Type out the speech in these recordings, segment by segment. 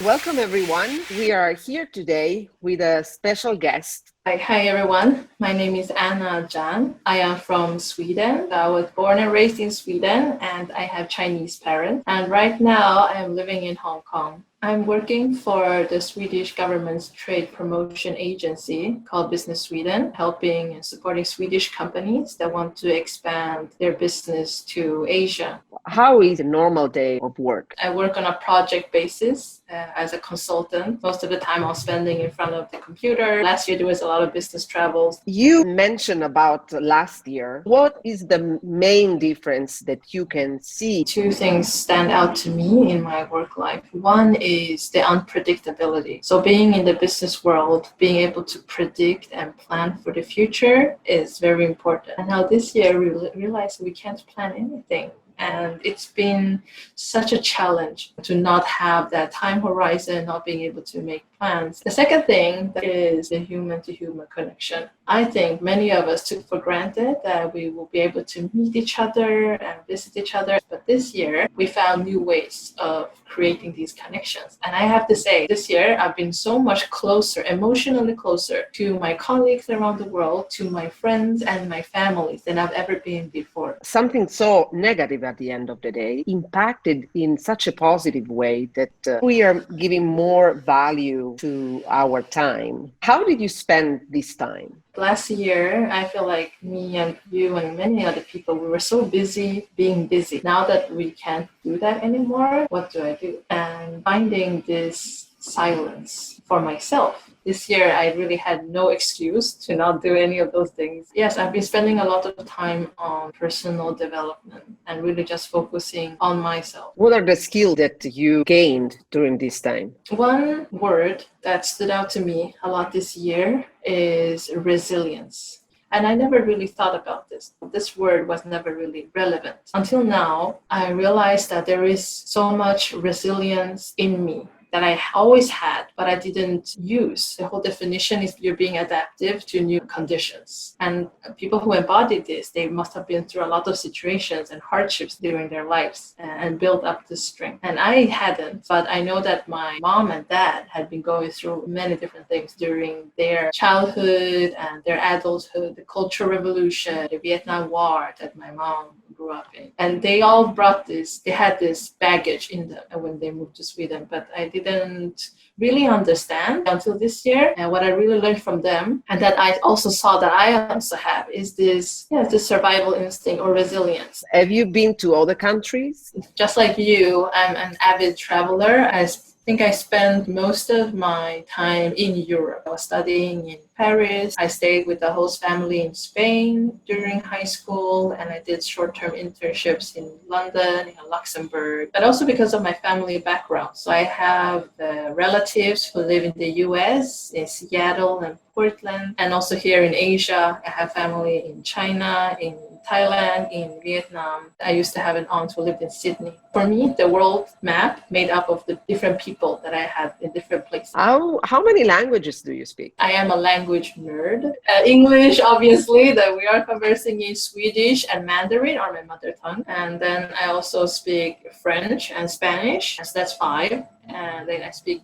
Welcome everyone. We are here today with a special guest. Hi everyone. My name is Anna Zhan. I am from Sweden. I was born and raised in Sweden and I have Chinese parents. And right now I am living in Hong Kong. I'm working for the Swedish government's trade promotion agency called Business Sweden, helping and supporting Swedish companies that want to expand their business to Asia. How is a normal day of work? I work on a project basis as a consultant. Most of the time I'm spending in front of the computer. Last year there was a lot of business travels. You mentioned about last year. What is the main difference that you can see? Two things stand out to me in my work life. One is the unpredictability. So being in the business world, being able to predict and plan for the future is very important. And now this year we realized we can't plan anything. And it's been such a challenge to not have that time horizon, not being able to make plans. The second thing is the human-to-human connection. I think many of us took for granted that we will be able to meet each other and visit each other. But this year, we found new ways of creating these connections. And I have to say, this year, I've been so much closer, emotionally closer to my colleagues around the world, to my friends and my families than I've ever been before. Something so negative at the end of the day impacted in such a positive way that we are giving more value to our time. How did you spend this time? Last year, I feel like me and you and many other people, we were so busy being busy. Now that we can't do that anymore, what do I do? And finding this silence for myself. This year, I really had no excuse to not do any of those things. Yes, I've been spending a lot of time on personal development and really just focusing on myself. What are the skills that you gained during this time? One word that stood out to me a lot this year is resilience. And I never really thought about this. This word was never really relevant. Until now, I realized that there is so much resilience in me that I always had, but I didn't use. The whole definition is you're being adaptive to new conditions. And people who embody this, they must have been through a lot of situations and hardships during their lives and built up this strength. And I hadn't, but I know that my mom and dad had been going through many different things during their childhood and their adulthood, the Cultural Revolution, the Vietnam War that my mom grew up in. And they all brought this, they had this baggage in them when they moved to Sweden, but I didn't really understand until this year. And what I really learned from them, and that I also saw that I also have, is this survival instinct or resilience. Have you been to other countries? Just like you, I'm an avid traveler. I think I spent most of my time in Europe. I was studying in Paris. I stayed with the host family in Spain during high school, and I did short-term internships in London, in Luxembourg, but also because of my family background. So I have relatives who live in the US, in Seattle and Portland, and also here in Asia. I have family in China, in Thailand, in Vietnam. I used to have an aunt who lived in Sydney. For me, the world map made up of the different people that I had in different places. How many languages do you speak? I am a language nerd. English, obviously, that we are conversing in. Swedish and Mandarin are my mother tongue. And then I also speak French and Spanish, so that's 5. And then I speak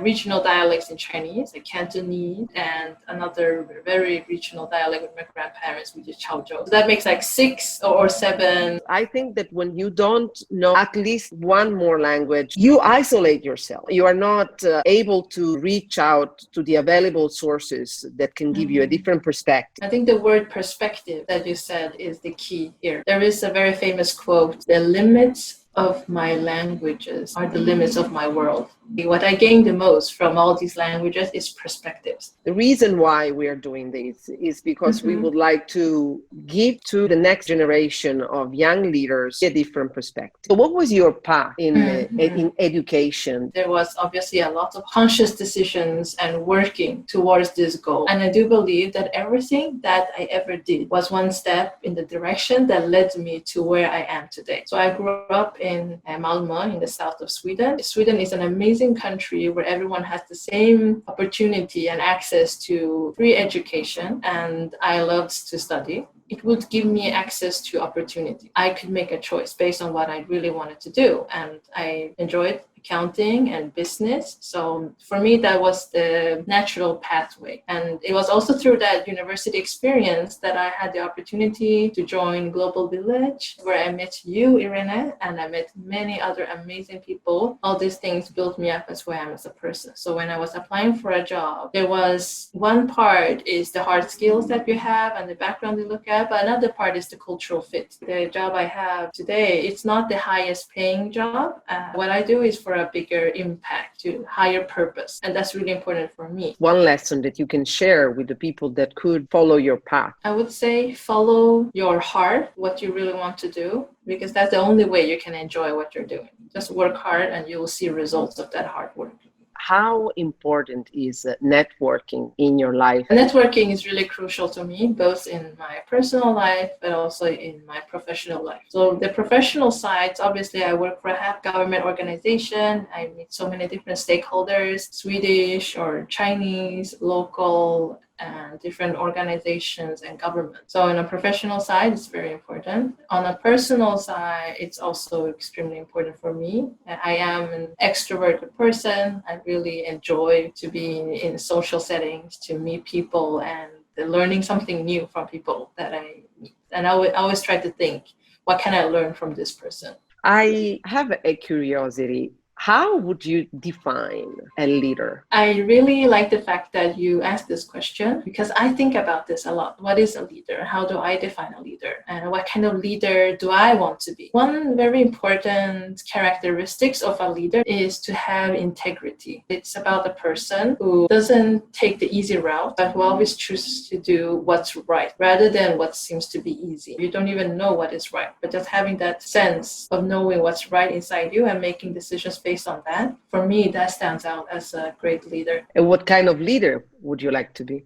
regional dialects in Chinese, like Cantonese, and another very regional dialect with my grandparents, which is Chaozhou. So that makes like 6 or 7. I think that when you don't know at least one more language, you isolate yourself. You are not able to reach out to the available sources that can give you a different perspective. I think the word perspective that you said is the key here. There is a very famous quote, "The limits of my languages are the limits of my world." What I gain the most from all these languages is perspectives. The reason why we are doing this is because we would like to give to the next generation of young leaders a different perspective. So what was your path in education? There was obviously a lot of conscious decisions and working towards this goal. And I do believe that everything that I ever did was one step in the direction that led me to where I am today. So I grew up in Malmö in the south of Sweden. Sweden is an amazing country where everyone has the same opportunity and access to free education, and I loved to study. It would give me access to opportunity. I could make a choice based on what I really wanted to do, and I enjoyed accounting and business. So for me, that was the natural pathway. And it was also through that university experience that I had the opportunity to join Global Village, where I met you, Irene, and I met many other amazing people. All these things built me up as who I am as a person. So when I was applying for a job, there was one part is the hard skills that you have and the background you look at, but another part is the cultural fit. The job I have today, it's not the highest paying job. What I do is for a bigger impact, to higher purpose. And that's really important for me. One lesson that you can share with the people that could follow your path? I would say follow your heart, what you really want to do, because that's the only way you can enjoy what you're doing. Just work hard and you will see results of that hard work. How important is networking in your life? Networking is really crucial to me, both in my personal life, but also in my professional life. So the professional side, obviously I work for a half government organization. I meet so many different stakeholders, Swedish or Chinese, local, and different organizations and government. So on a professional side, it's very important. On a personal side, it's also extremely important for me. I am an extroverted person. I really enjoy to be in social settings, to meet people and learning something new from people that I meet. And I always try to think, what can I learn from this person? I have a curiosity. How would you define a leader? I really like the fact that you asked this question, because I think about this a lot. What is a leader? How do I define a leader? And what kind of leader do I want to be? One very important characteristics of a leader is to have integrity. It's about a person who doesn't take the easy route, but who always chooses to do what's right rather than what seems to be easy. You don't even know what is right, but just having that sense of knowing what's right inside you and making decisions based on that, for me, that stands out as a great leader. And what kind of leader would you like to be?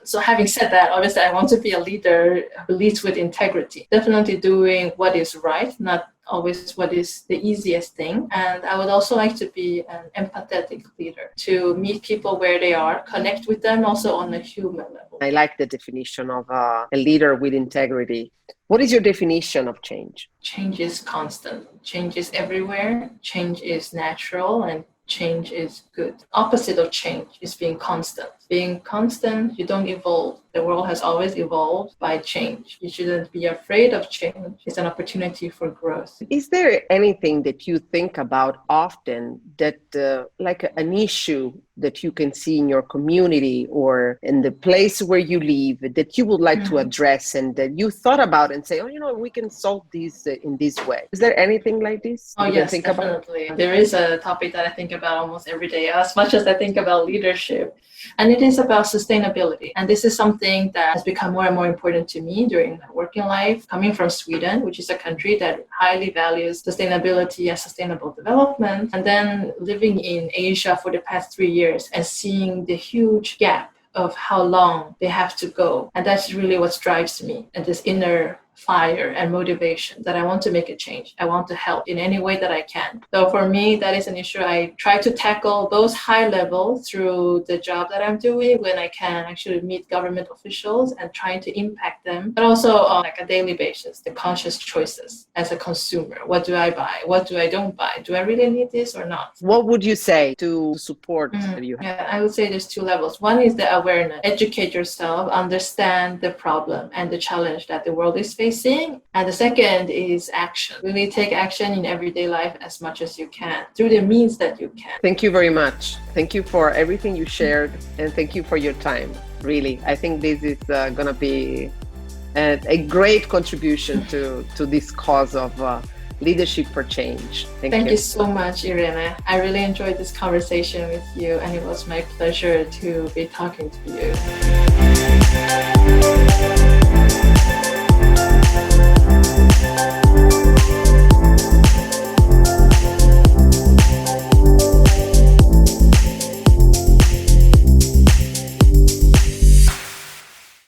So having said that, obviously I want to be a leader who leads with integrity, definitely doing what is right, not always what is the easiest thing. And I would also like to be an empathetic leader, to meet people where they are, connect with them also on a human level. I like the definition of a leader with integrity. What is your definition of change? Change is constant. Change is everywhere. Change is natural, and change is good. Opposite of change is being constant. Being constant, you don't evolve. The world has always evolved by change. You shouldn't be afraid of change. It's an opportunity for growth. Is there anything that you think about often that, like an issue that you can see in your community or in the place where you live, that you would like to address and that you thought about and say, oh, we can solve this in this way? Is there anything like this? Oh, yes, definitely. There is a topic that I think about almost every day, as much as I think about leadership. And it is about sustainability. And this is something that has become more and more important to me during my working life. Coming from Sweden, which is a country that highly values sustainability and sustainable development, and then living in Asia for the past 3 years and seeing the huge gap of how long they have to go. And that's really what drives me, and this inner fire and motivation that I want to make a change. I want to help in any way that I can. So for me, that is an issue I try to tackle both high level through the job that I'm doing, when I can actually meet government officials and trying to impact them, but also on like a daily basis, the conscious choices as a consumer. What do I buy? What do I don't buy? Do I really need this or not? What would you say to support that you have? Yeah, I would say there's 2 levels. One is the awareness. Educate yourself, understand the problem and the challenge that the world is facing. And the second is action. Really take action in everyday life as much as you can, through the means that you can. Thank you very much. Thank you for everything you shared, and thank you for your time. Really, I think this is going to be a great contribution to this cause of leadership for change. Thank you so much, Irene. I really enjoyed this conversation with you, and it was my pleasure to be talking to you.